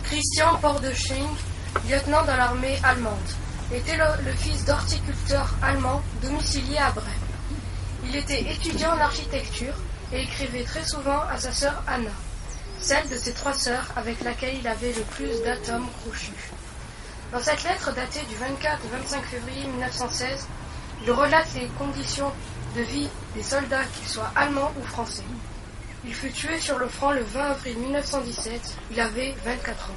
Christian Pordesching, lieutenant dans l'armée allemande, était le fils d'horticulteurs allemands domiciliés à Bray. Il était étudiant en architecture et écrivait très souvent à sa sœur Anna, celle de ses 3 sœurs avec laquelle il avait le plus d'atomes crochus. Dans cette lettre datée du 24 et 25 février 1916, il relate les conditions de vie des soldats, qu'ils soient allemands ou français. Il fut tué sur le front le 20 avril 1917, il avait 24 ans.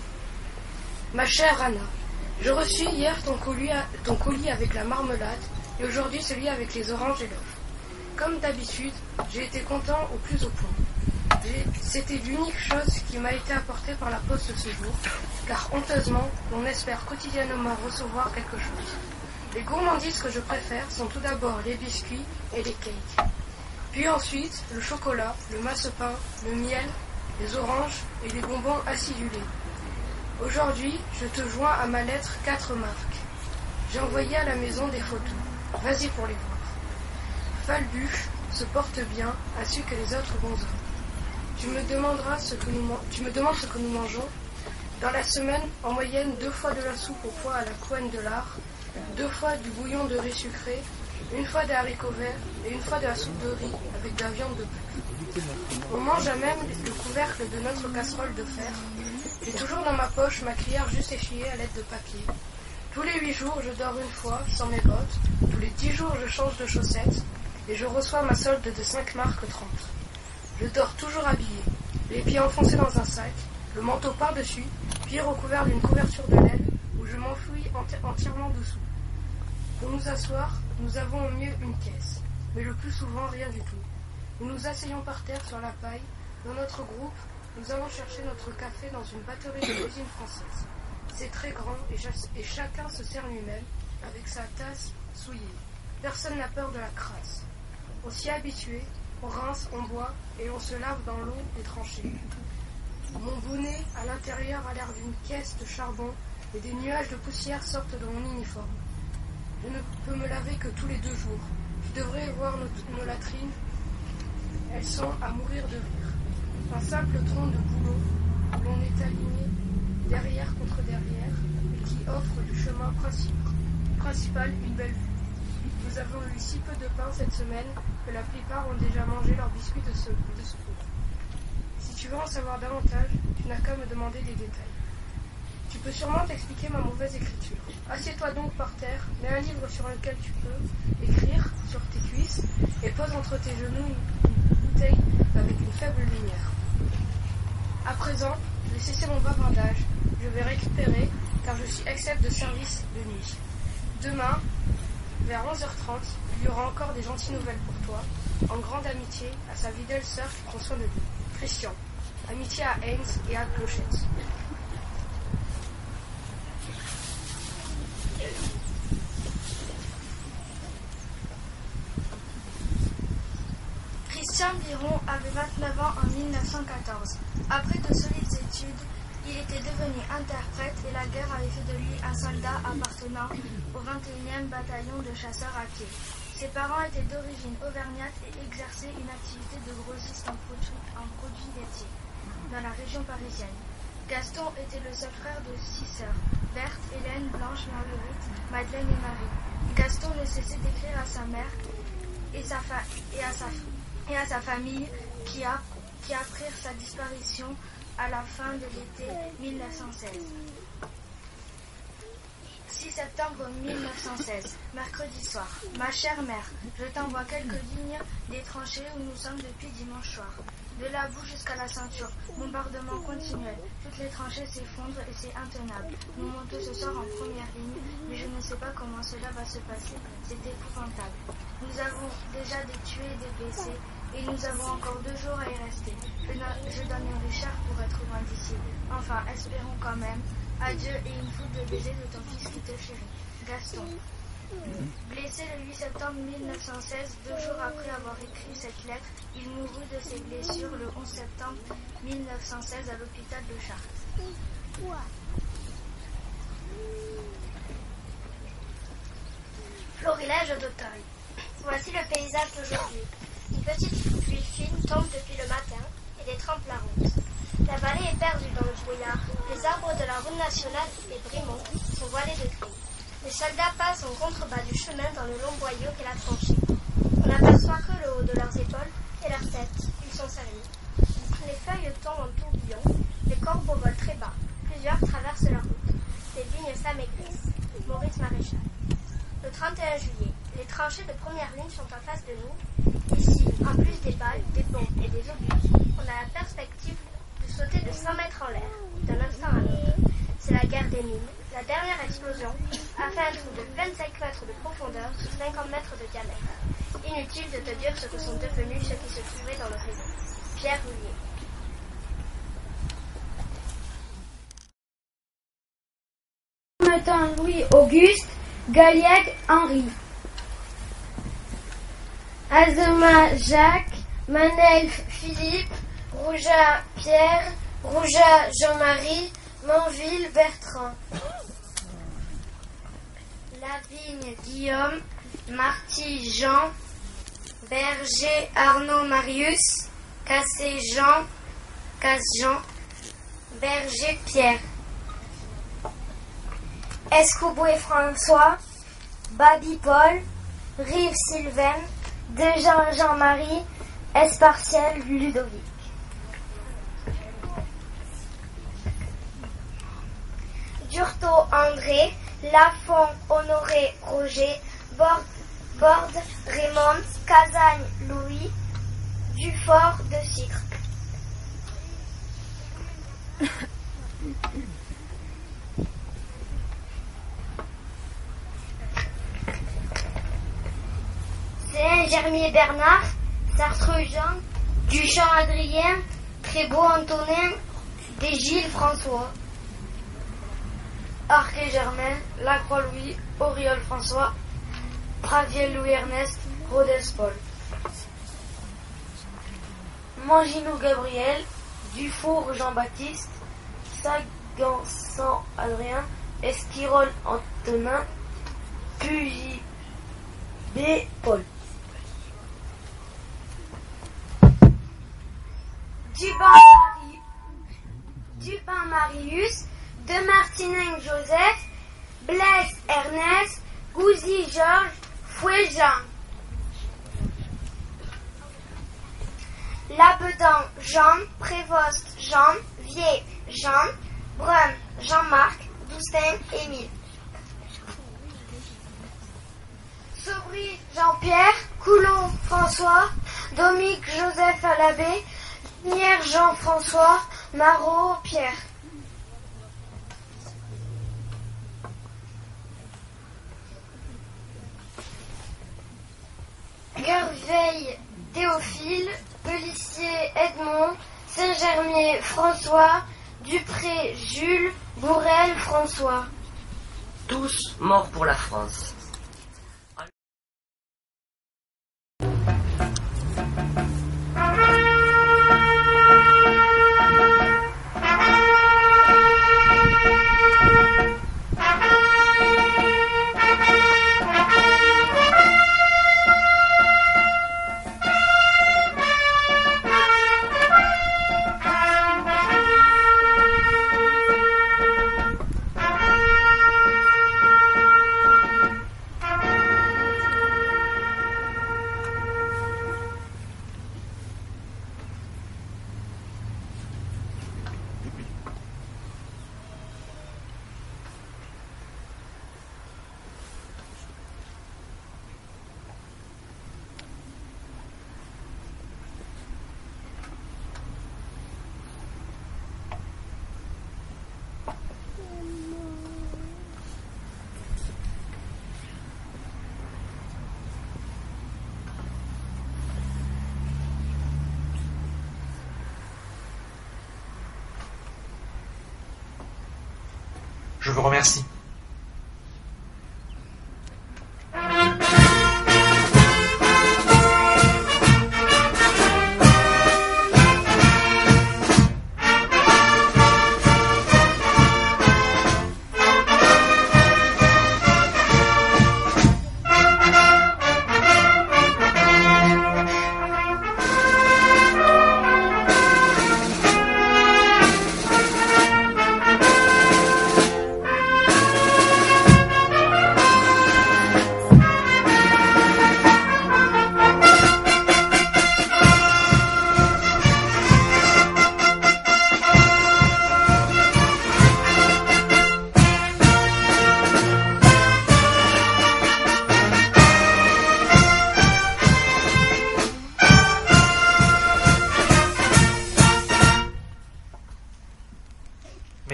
Ma chère Anna, je reçus hier ton colis avec la marmelade et aujourd'hui celui avec les oranges et l'œuf. Comme d'habitude, j'ai été content au plus haut point. C'était l'unique chose qui m'a été apportée par la poste ce jour, car honteusement, on espère quotidiennement recevoir quelque chose. Les gourmandises que je préfère sont tout d'abord les biscuits et les cakes. Puis ensuite, le chocolat, le marzipan, le miel, les oranges et les bonbons acidulés. Aujourd'hui, je te joins à ma lettre 4 marques. J'ai envoyé à la maison des photos. Vas-y pour les voir. Falbuche se porte bien, ainsi que les autres bons hommes. Tu me demandes ce que nous mangeons. Dans la semaine, en moyenne, 2 fois de la soupe au pois à la couenne de lard, 2 fois du bouillon de riz sucré, 1 fois des haricots verts et 1 fois de la soupe de riz avec de la viande de bœuf. On mange à même le couvercle de notre casserole de fer. J'ai toujours dans ma poche ma cuillère juste échillée à l'aide de papier. Tous les 8 jours, je dors 1 fois sans mes bottes. Tous les 10 jours, je change de chaussettes. Et je reçois ma solde de 5 marques 30. Je dors toujours habillé, les pieds enfoncés dans un sac, le manteau par-dessus, puis recouvert d'une couverture de laine où je m'enfouis entièrement dessous. Pour nous asseoir, nous avons au mieux une caisse, mais le plus souvent rien du tout. Nous nous asseyons par terre sur la paille. Dans notre groupe, nous allons chercher notre café dans une batterie de cuisine française. C'est très grand et chacun se sert lui-même avec sa tasse souillée. Personne n'a peur de la crasse. On s'y est habitué, on rince, on boit et on se lave dans l'eau des tranchées. Mon bonnet à l'intérieur a l'air d'une caisse de charbon et des nuages de poussière sortent de mon uniforme. Je ne peux me laver que tous les 2 jours. Tu devrais voir nos latrines. Elles sont à mourir de rire. Un simple tronc de boulot où l'on est aligné derrière contre derrière et qui offre du chemin principal une belle vue. Nous avons eu si peu de pain cette semaine que la plupart ont déjà mangé leurs biscuits de secours. Si tu veux en savoir davantage, tu n'as qu'à me demander des détails. Tu peux sûrement t'expliquer ma mauvaise écriture. Assieds-toi donc par terre, mets un livre sur lequel tu peux écrire sur tes cuisses et pose entre tes genoux une bouteille avec une faible lumière. À présent, je vais cesser mon bavardage. Je vais récupérer car je suis ex-chef de service de nuit. Demain, vers 11h30, il y aura encore des gentilles nouvelles pour toi, en grande amitié à sa fidèle sœur qui prend soin de lui, Christian. Amitié à Heinz et à Clochette. Christian Biron avait 29 ans en 1914. Après de solides études, il était devenu interprète et la guerre avait fait de lui un soldat appartenant au 21e bataillon de chasseurs à pied. Ses parents étaient d'origine auvergnate et exerçaient une activité de grossiste en produits laitiers dans la région parisienne. Gaston était le seul frère de 6 sœurs, Berthe, Hélène, Blanche, Marguerite, Madeleine et Marie. Gaston ne cessait d'écrire à sa mère et à sa famille qui apprirent sa disparition à la fin de l'été 1916. 6 septembre 1916, mercredi soir. Ma chère mère, je t'envoie quelques lignes des tranchées où nous sommes depuis dimanche soir. De la boue jusqu'à la ceinture, bombardement continuel. Toutes les tranchées s'effondrent et c'est intenable. Nous montons ce soir en première ligne, mais je ne sais pas comment cela va se passer. C'est épouvantable. Nous avons déjà des tués et des blessés, et nous avons encore 2 jours à y rester. Je donnerai cher pour être loin d'ici. Enfin, espérons quand même. Adieu et une foule de baisers de ton fils qui te chérit. Gaston. Blessé le 8 septembre 1916, 2 jours après avoir écrit cette lettre, il mourut de ses blessures le 11 septembre 1916 à l'hôpital de Chartres. Florilège d'automne. Voici le paysage d'aujourd'hui. Une petite pluie fine tombe depuis le matin et détrempe la route. La vallée est perdue dans le brouillard. Les arbres de la route nationale et Brimont sont voilés de gris. Les soldats passent en contrebas du chemin dans le long boyau qu'est la tranchée. On n'aperçoit que le haut de leurs épaules et leurs têtes. Ils sont sérieux. Les feuilles tombent en tourbillon. Les corbeaux volent très bas. Plusieurs traversent leur route. Les vignes s'amaigrissent. Maurice Maréchal. Le 31 juillet, les tranchées de première ligne sont en face de nous. Ici, en plus des balles, des bombes et des obus, on a la perspective de sauter de 100 mètres en l'air, d'un instant à l'autre. C'est la guerre des mines. La dernière explosion a fait un trou de 25 mètres de profondeur sur 50 mètres de diamètre. Inutile de te dire ce que sont devenus ceux qui se trouvaient dans le réseau. Pierre Roulier. Louis-Auguste, Galliègue Henri, Azema Jacques, Manelf Philippe, Rouja Pierre, Rouja Jean-Marie, Monville Bertrand, Lavigne Guillaume, Marty Jean, Berger Arnaud Marius, Cassé Jean, Casse-Jean, Berger Pierre, Escouboué François, Babi Paul, Rive Sylvain, Dejean Jean-Marie, Espartiel Ludovic. Durtot André, Lafont Honoré Roger, Borde Raymond, Casagne Louis, Dufort de Cicre. Germier Bernard, Sartreux Jean, Duchamp Adrien, Trébeau Antonin, Desgilles François, Arquet Germain, Lacroix Louis, Auriol François, Praviel Louis Ernest, Rodez Paul, Manginou Gabriel, Dufour Jean-Baptiste, Sagansan Adrien, Esquirol Antonin, Pugy B. Paul. Dupin Marius, De Martinin Joseph, Blaise Ernest, Gouzy Georges, Fouet Jean. Labedan Jean, Prévost Jean, Vier Jean, Brun Jean-Marc, Doustin Émile. Sobry Jean-Pierre, Coulon François, Domique Joseph Alabé, Nière Jean-François, Marot Pierre. Gerveille Théophile, Pelissier Edmond, Saint-Germier François, Dupré Jules, Bourrel François. Tous morts pour la France. Je vous remercie.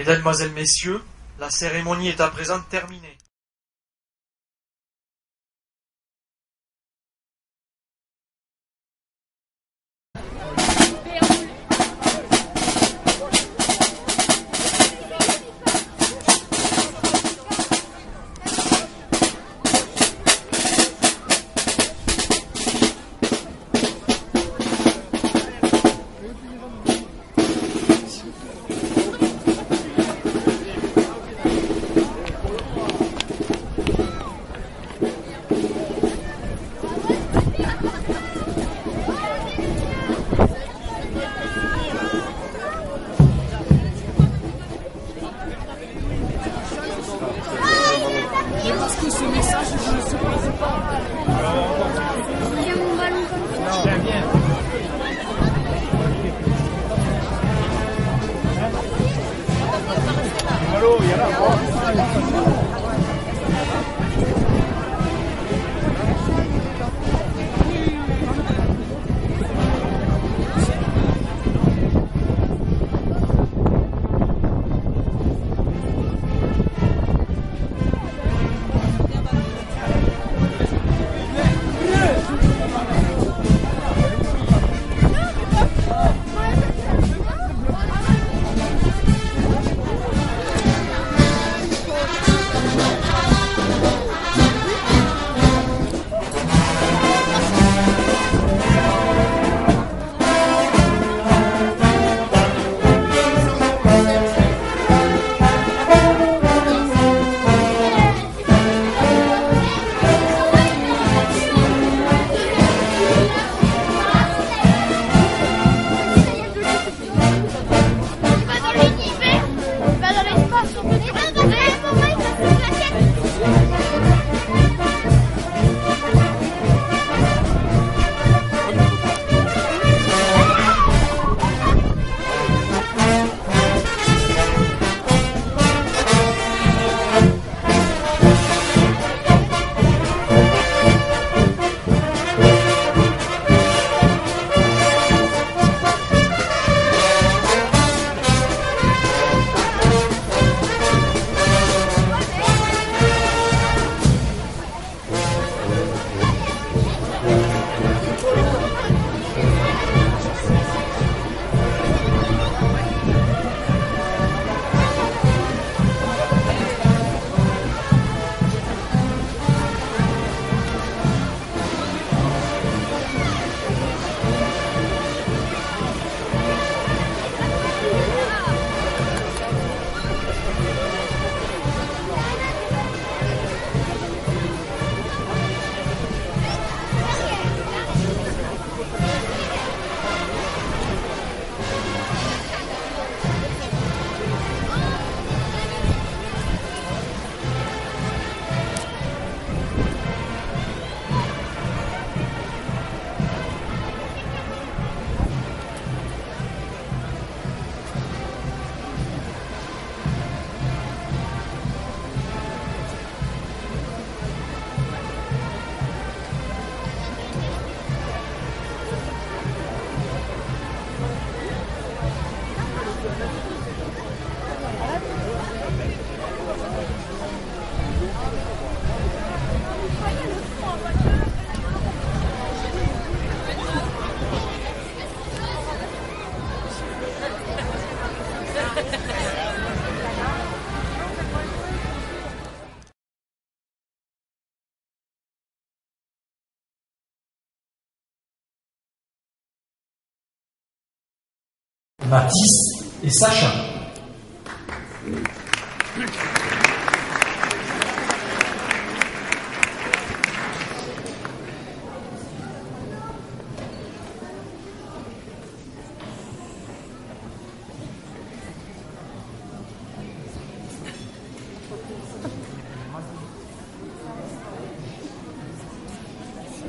Mesdames, Messieurs, la cérémonie est à présent terminée. Mathis et Sacha.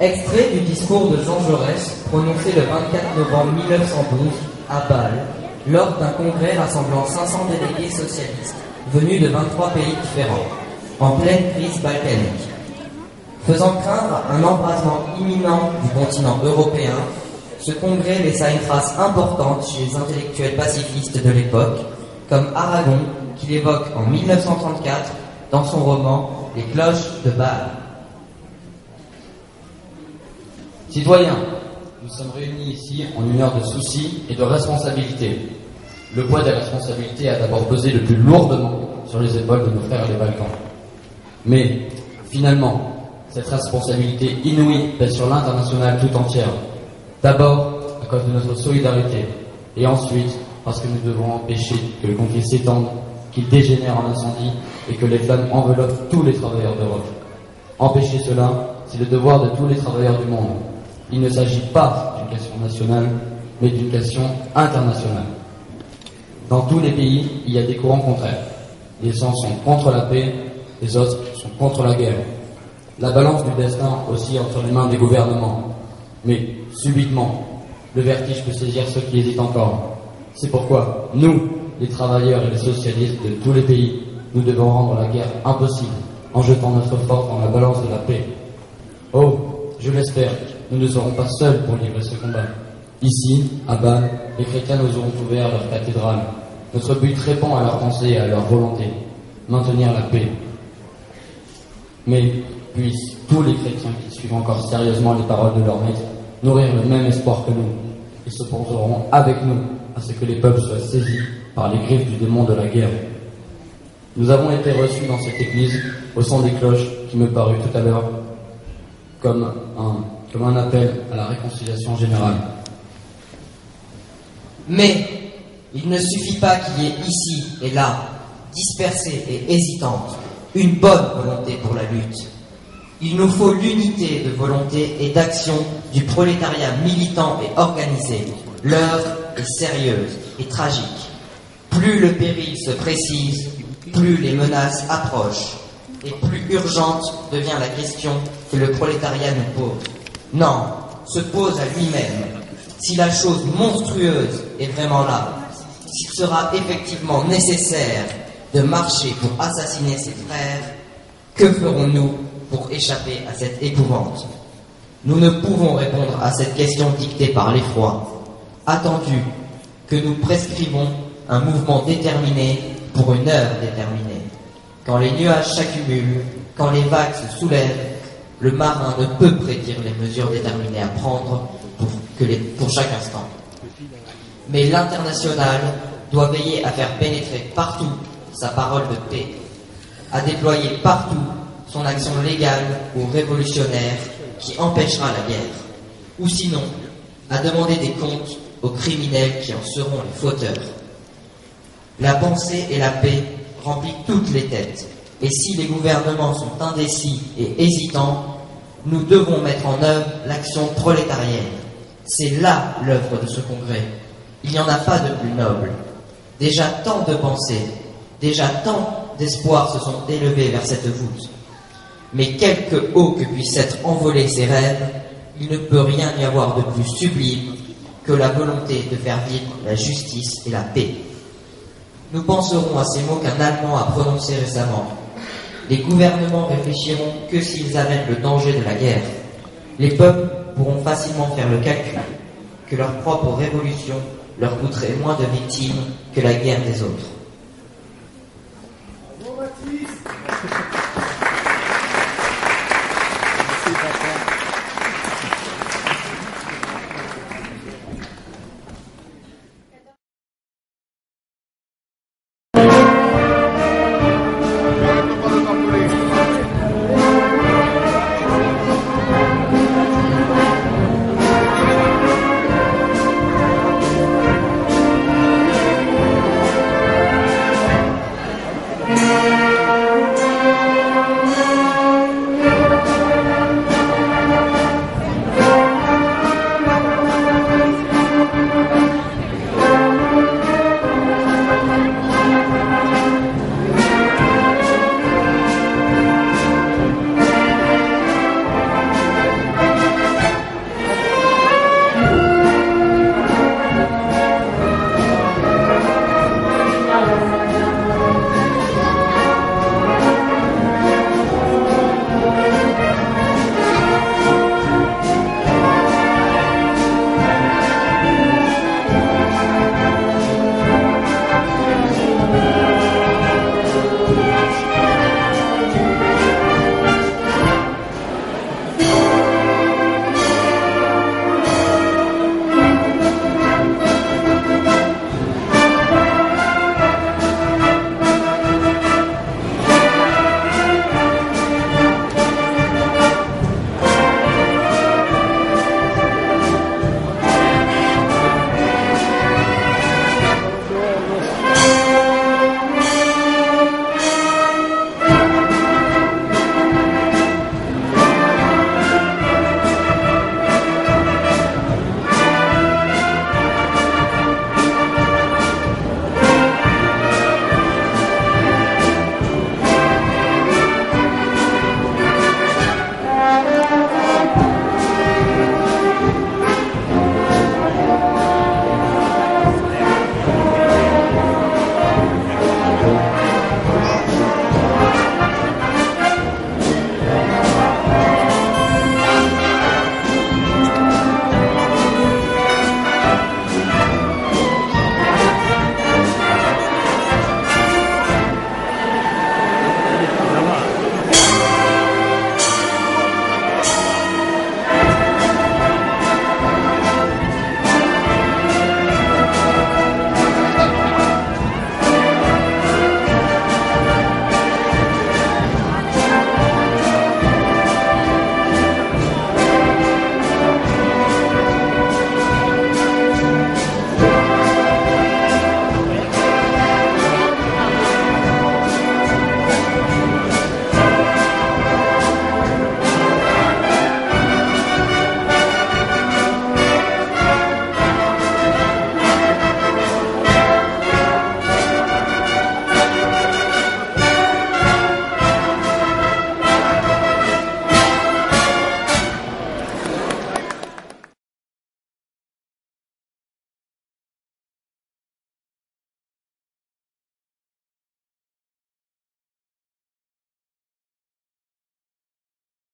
Extrait du discours de Jean Jaurès prononcé le 24 novembre 1912 à Bâle lors d'un congrès rassemblant 500 délégués socialistes venus de 23 pays différents, en pleine crise balkanique. Faisant craindre un embrasement imminent du continent européen, ce congrès laissa une trace importante chez les intellectuels pacifistes de l'époque, comme Aragon, qu'il évoque en 1934 dans son roman Les cloches de Bâle. Citoyens, nous sommes réunis ici en une heure de soucis et de responsabilité. Le poids des responsabilités a d'abord pesé le plus lourdement sur les épaules de nos frères des Balkans. Mais, finalement, cette responsabilité inouïe pèse sur l'international tout entière. D'abord, à cause de notre solidarité, et ensuite, parce que nous devons empêcher que le conflit s'étende, qu'il dégénère en incendie et que les flammes enveloppent tous les travailleurs d'Europe. Empêcher cela, c'est le devoir de tous les travailleurs du monde. Il ne s'agit pas d'une question nationale, mais d'une question internationale. Dans tous les pays, il y a des courants contraires. Les uns sont contre la paix, les autres sont contre la guerre. La balance du destin oscille entre les mains des gouvernements. Mais, subitement, le vertige peut saisir ceux qui hésitent encore. C'est pourquoi, nous, les travailleurs et les socialistes de tous les pays, nous devons rendre la guerre impossible en jetant notre force dans la balance de la paix. Oh, je l'espère, nous ne serons pas seuls pour livrer ce combat. Ici, à Bâle, les chrétiens nous auront ouvert leur cathédrale. Notre but répond à leur pensée et à leur volonté, maintenir la paix. Mais puissent tous les chrétiens qui suivent encore sérieusement les paroles de leur maître nourrir le même espoir que nous, et s'opposeront avec nous à ce que les peuples soient saisis par les griffes du démon de la guerre. Nous avons été reçus dans cette église au son des cloches qui me parut tout à l'heure comme un appel à la réconciliation générale. Mais il ne suffit pas qu'il y ait ici et là, dispersée et hésitante, une bonne volonté pour la lutte. Il nous faut l'unité de volonté et d'action du prolétariat militant et organisé. L'heure est sérieuse et tragique. Plus le péril se précise, plus les menaces approchent, et plus urgente devient la question que le prolétariat nous pose. Non, se pose à lui-même. Si la chose monstrueuse est vraiment là, s'il sera effectivement nécessaire de marcher pour assassiner ses frères, que ferons-nous pour échapper à cette épouvante? Nous ne pouvons répondre à cette question dictée par l'effroi. Attendu que nous prescrivons un mouvement déterminé pour une heure déterminée. Quand les nuages s'accumulent, quand les vagues se soulèvent, le marin ne peut prédire les mesures déterminées à prendre pour chaque instant. Mais l'international doit veiller à faire pénétrer partout sa parole de paix, à déployer partout son action légale ou révolutionnaire qui empêchera la guerre, ou sinon à demander des comptes aux criminels qui en seront les fauteurs. La pensée et la paix remplissent toutes les têtes, et si les gouvernements sont indécis et hésitants, nous devons mettre en œuvre l'action prolétarienne. C'est là l'œuvre de ce congrès. Il n'y en a pas de plus noble. Déjà tant de pensées, déjà tant d'espoirs se sont élevés vers cette voûte. Mais quelque haut que puissent être envolés ces rêves, il ne peut rien y avoir de plus sublime que la volonté de faire vivre la justice et la paix. Nous penserons à ces mots qu'un Allemand a prononcés récemment. Les gouvernements réfléchiront que s'ils amènent le danger de la guerre. Les peuples pourront facilement faire le calcul que leur propre révolution leur coûterait moins de victimes que la guerre des autres.